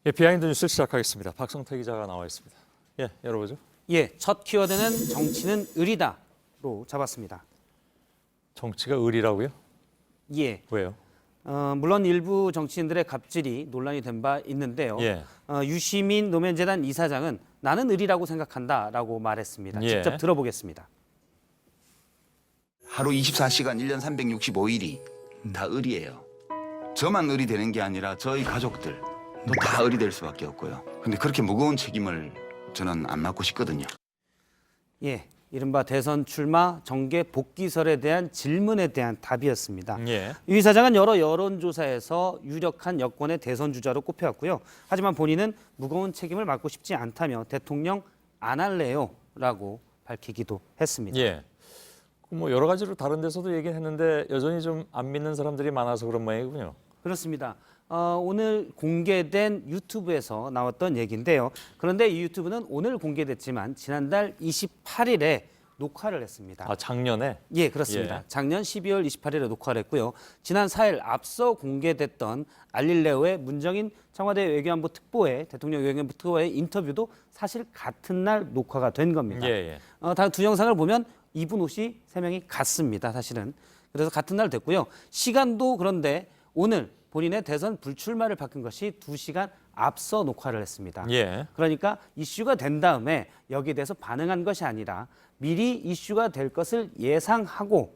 예, 비하인드 뉴스 시작하겠습니다. 박성태 기자가 나와 있습니다. 예, 열어보죠. 예, 첫 키워드는 정치는 의리다로 잡았습니다. 정치가 의리라고요? 예, 왜요? 물론 일부 정치인들의 갑질이 논란이 된 바 있는데요. 예. 유시민 노면재단 이사장은 나는 의리라고 생각한다라고 말했습니다. 예. 직접 들어보겠습니다. 하루 24시간 1년 365일이 다 의리예요. 저만 의리되는 게 아니라 저희 가족들 또 다 의리될 수밖에 없고요. 근데 그렇게 무거운 책임을 저는 안 맡고 싶거든요. 예, 이른바 대선 출마 정계 복귀설에 대한 질문에 대한 답이었습니다. 예. 유 이사장은 여러 여론조사에서 유력한 여권의 대선 주자로 꼽혀왔고요. 하지만 본인은 무거운 책임을 맡고 싶지 않다며 대통령 안 할래요라고 밝히기도 했습니다. 예. 뭐 여러 가지로 다른 데서도 얘기했는데 여전히 좀 안 믿는 사람들이 많아서 그런 모양이군요. 그렇습니다. 오늘 공개된 유튜브에서 나왔던 얘기인데요. 그런데 이 유튜브는 오늘 공개됐지만 지난달 28일에 녹화를 했습니다. 아, 작년에? 예, 그렇습니다. 예. 작년 12월 28일에 녹화를 했고요. 지난 4일 앞서 공개됐던 알릴레오의 문정인 청와대 외교안보 특보의 대통령 외교안보 특보의 인터뷰도 사실 같은 날 녹화가 된 겁니다. 예, 예. 다 두 영상을 보면 입은 옷이 세 명이 같습니다. 사실은. 그래서 같은 날 됐고요. 시간도 그런데 오늘 본인의 대선 불출마를 바꾼 것이 2시간 앞서 녹화를 했습니다. 예. 그러니까 이슈가 된 다음에 여기에 대해서 반응한 것이 아니라 미리 이슈가 될 것을 예상하고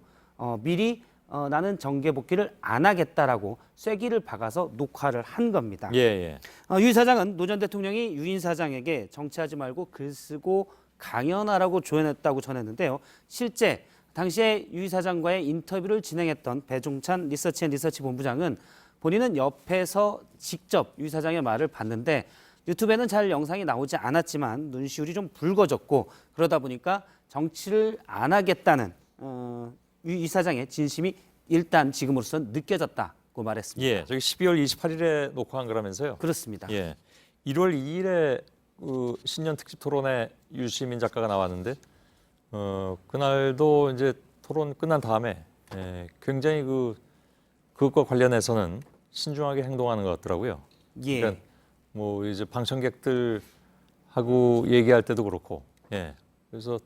미리 나는 정계 복귀를 안 하겠다라고 쐐기를 박아서 녹화를 한 겁니다. 예, 예. 유 이사장은 노 전 대통령이 유인 사장에게 정치하지 말고 글 쓰고 강연하라고 조언했다고 전했는데요. 실제 당시에 유 이사장과의 인터뷰를 진행했던 배종찬 리서치 본부장은 본인은 옆에서 직접 유 이사장의 말을 봤는데 유튜브에는 잘 영상이 나오지 않았지만 눈시울이 좀 붉어졌고 그러다 보니까 정치를 안 하겠다는 유 이사장의 진심이 일단 지금으로선 느껴졌다고 말했습니다. 예. 저기 12월 28일에 녹화한 거라면서요? 그렇습니다. 예. 1월 2일에 신년 특집 토론에 유시민 작가가 나왔는데 그날도 이제 토론 끝난 다음에 굉장히 그것과 관련해서는 신중하게 행동하는 것 같더라고요. 예. 그러니까 뭐 이제 방청객들하고 얘기할 때도 그렇고, 예. 그래서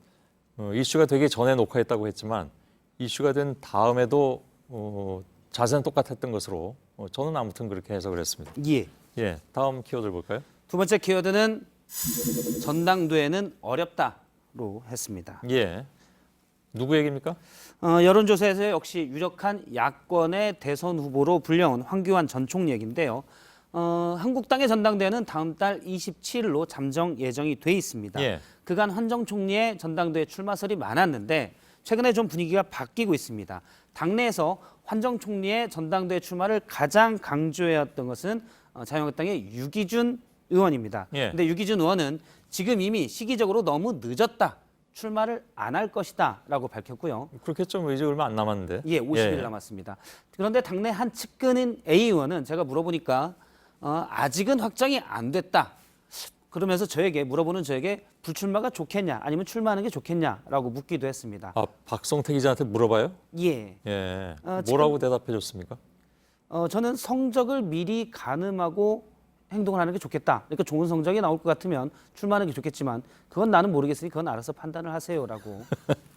이슈가 되기 전에 녹화했다고 했지만 이슈가 된 다음에도 자세는 똑같았던 것으로 저는 아무튼 그렇게 해석을 했습니다. 예. 예. 다음 키워드를 볼까요? 두 번째 키워드는 전당대회는 어렵다로 했습니다. 예. 누구 얘기입니까? 여론조사에서 역시 유력한 야권의 대선 후보로 불려온 황교안 전 총리 얘기인데요. 한국당의 전당대회는 다음 달 27일로 잠정 예정이 돼 있습니다. 예. 그간 환 전 총리의 전당대회 출마설이 많았는데 최근에 좀 분위기가 바뀌고 있습니다. 당내에서 환 전 총리의 전당대회 출마를 가장 강조해왔던 것은 자유한국당의 유기준 의원입니다. 예. 근데 유기준 의원은 지금 이미 시기적으로 너무 늦었다. 출마를 안 할 것이다라고 밝혔고요. 그렇겠죠. 뭐 이제 얼마 안 남았는데. 예, 50일 남았습니다. 그런데 당내 한 측근인 A 의원은 제가 물어보니까 아직은 확정이 안 됐다. 그러면서 물어보는 저에게 불출마가 좋겠냐 아니면 출마하는 게 좋겠냐라고 묻기도 했습니다. 아, 박성태 기자한테 물어봐요? 예, 예. 지금- 뭐라고 대답해 줬습니까? 저는 성적을 미리 가늠하고 행동을 하는 게 좋겠다. 그러니까 좋은 성적이 나올 것 같으면 출마하는 게 좋겠지만 그건 나는 모르겠으니 그건 알아서 판단을 하세요라고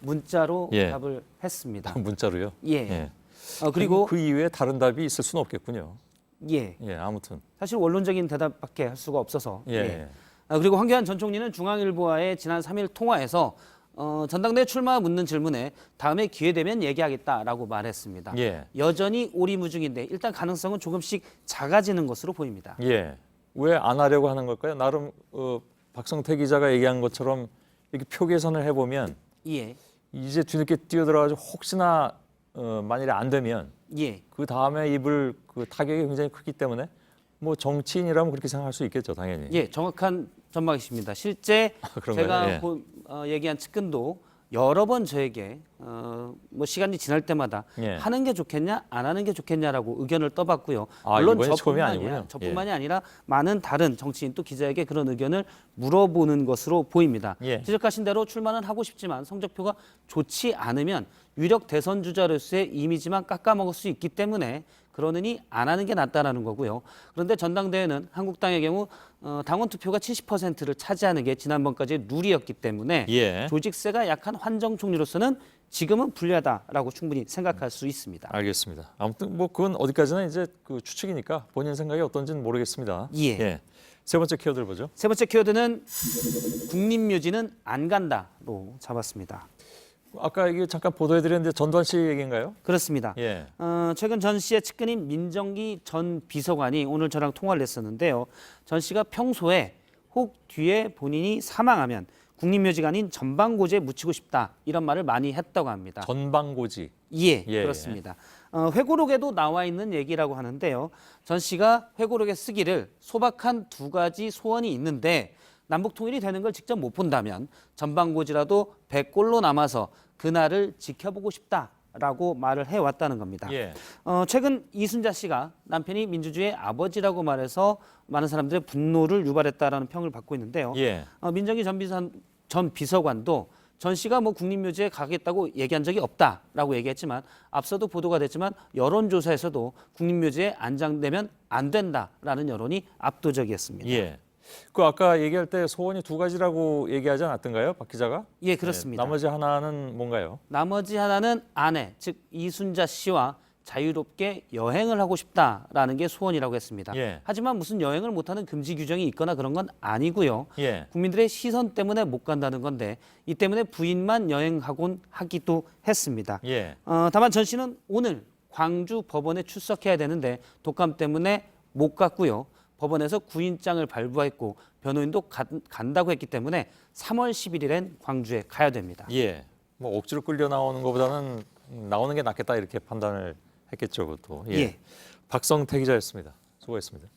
문자로 예. 답을 했습니다. 문자로요? 예. 예. 그리고 그 이외에 다른 답이 있을 수는 없겠군요. 예. 예, 아무튼. 사실 원론적인 대답밖에 할 수가 없어서. 예. 그리고 황교안 전 총리는 중앙일보와의 지난 3일 통화에서 전당대회 출마 묻는 질문에 다음에 기회 되면 얘기하겠다라고 말했습니다. 예. 여전히 오리무중인데 일단 가능성은 조금씩 작아지는 것으로 보입니다. 예. 왜 안 하려고 하는 걸까요? 나름 박성태 기자가 얘기한 것처럼 이렇게 표 계산을 해보면 예, 이제 뒤늦게 뛰어들어가지고 혹시나 만일에 안 되면 예, 그 다음에 입을 그 타격이 굉장히 크기 때문에 뭐 정치인이라면 그렇게 생각할 수 있겠죠, 당연히. 예, 정확한 전망이십니다. 실제 그런가요? 제가 예. 얘기한 측근도 여러 번 저에게 뭐 시간이 지날 때마다 예. 하는 게 좋겠냐 안 하는 게 좋겠냐라고 의견을 떠봤고요. 아, 물론 이번이 처음이 아니군요. 저뿐만이 아니라 많은 다른 정치인 또 기자에게 그런 의견을 물어보는 것으로 보입니다. 예. 지적하신 대로 출마는 하고 싶지만 성적표가 좋지 않으면 유력 대선 주자로서의 이미지만 깎아먹을 수 있기 때문에 그러느니 안 하는 게 낫다라는 거고요. 그런데 전당대회는 한국당의 경우 당원 투표가 70%를 차지하는 게 지난번까지의 룰이었기 때문에 예. 조직세가 약한 환정 총리로서는 지금은 불리하다라고 충분히 생각할 수 있습니다. 알겠습니다. 아무튼 뭐 그건 어디까지나 이제 그 추측이니까 본인 생각이 어떤지는 모르겠습니다. 예. 세 번째 키워드를 보죠. 세 번째 키워드는 국립묘지는 안 간다로 잡았습니다. 아까 이게 잠깐 보도해드렸는데 전두환 씨 얘기인가요? 그렇습니다. 예. 최근 전 씨의 측근인 민정기 전 비서관이 오늘 저랑 통화를 했었는데요. 전 씨가 평소에 혹 뒤에 본인이 사망하면 국립묘지가 아닌 전방고지에 묻히고 싶다 이런 말을 많이 했다고 합니다. 전방고지. 예, 예, 그렇습니다. 회고록에도 나와 있는 얘기라고 하는데요. 전 씨가 회고록에 쓰기를 소박한 두 가지 소원이 있는데 남북 통일이 되는 걸 직접 못 본다면 전방고지라도 100골로 남아서 그날을 지켜보고 싶다라고 말을 해왔다는 겁니다. 예. 최근 이순자 씨가 남편이 민주주의의 아버지라고 말해서 많은 사람들의 분노를 유발했다라는 평을 받고 있는데요. 예. 민정기 전 비서관도 전 씨가 뭐 국립묘지에 가겠다고 얘기한 적이 없다라고 얘기했지만 앞서도 보도가 됐지만 여론조사에서도 국립묘지에 안장되면 안 된다라는 여론이 압도적이었습니다. 예. 그 아까 얘기할 때 소원이 두 가지라고 얘기하지 않았던가요, 박 기자가? 예, 그렇습니다. 나머지 하나는 뭔가요? 나머지 하나는 아내, 즉 이순자 씨와 자유롭게 여행을 하고 싶다라는 게 소원이라고 했습니다. 예. 하지만 무슨 여행을 못하는 금지 규정이 있거나 그런 건 아니고요. 예. 국민들의 시선 때문에 못 간다는 건데 이 때문에 부인만 여행하곤 하기도 했습니다. 예. 다만 전 씨는 오늘 광주 법원에 출석해야 되는데 독감 때문에 못 갔고요. 법원에서 구인장을 발부했고 변호인도 간다고 했기 때문에 3월 11일엔 광주에 가야 됩니다. 예. 뭐 억지로 끌려 나오는 것보다는 나오는 게 낫겠다 이렇게 판단을 했겠죠, 그것도. 예. 박성태 기자였습니다. 수고했습니다.